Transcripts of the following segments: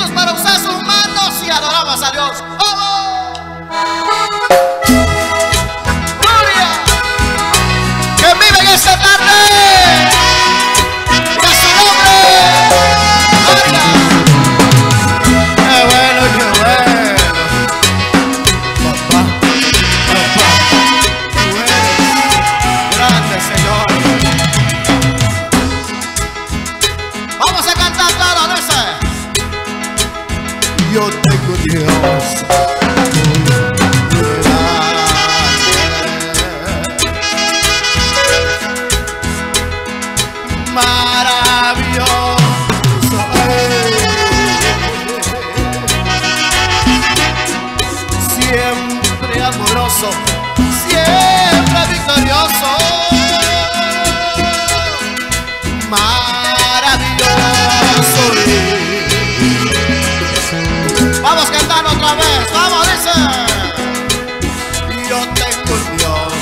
listos para usar sus manos y adoramos a Dios. ¡Oh! ¡Gloria! ¡Que vive en esta tarde! ¡Y a su nombre! ¡Gloria! ¡Qué bueno, qué bueno! Papá, papá, tú eres grande, Señor. Vamos a cantar todo, dice. Yo tengo Dios. Maravilloso, siempre amoroso, siempre victorioso, maravilloso. Vamos cantando otra vez, vamos, dice. Yo tengo un Dios.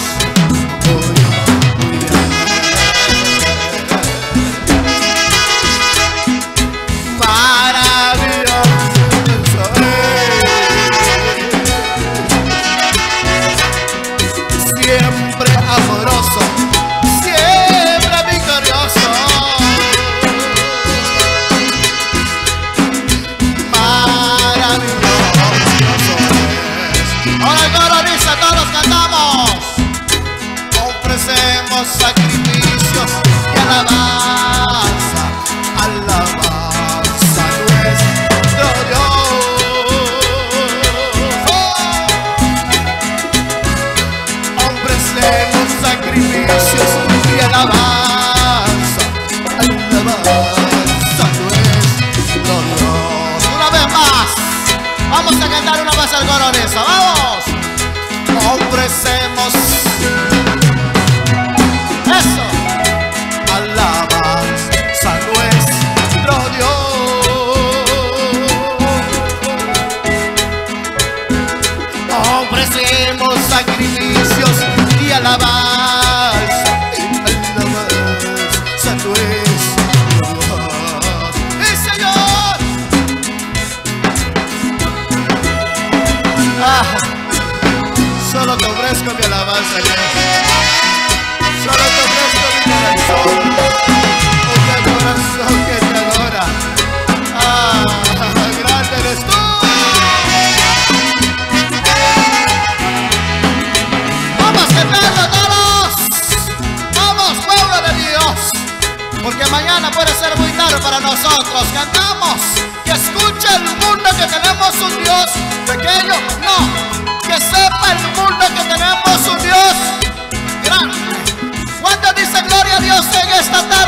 Sacrificios y alabanza, alabanza nuestro Dios. Ofrecemos sacrificios y alabanza, alabanza nuestro Dios. Una vez más, vamos a cantar una vez el coro de esa, vamos. Ofrecemos eso, alabanza nuestro Dios. Ofrecemos sacrificios y alabanza, alabanza nuestro Dios. ¡Sí, Señor! Solo te ofrezco mi alabanza, Dios. Solo te ofrezco mi corazón, un corazón que te adora. Grande eres tú. Vamos cantando todos. Vamos, pueblo de Dios, porque mañana puede ser muy tarde para nosotros. Cantamos. Que escuche el mundo que tenemos un Dios pequeño. No, que sepa el mundo que tenemos un Dios grande. ¿Cuántos dicen gloria a Dios en esta tarde?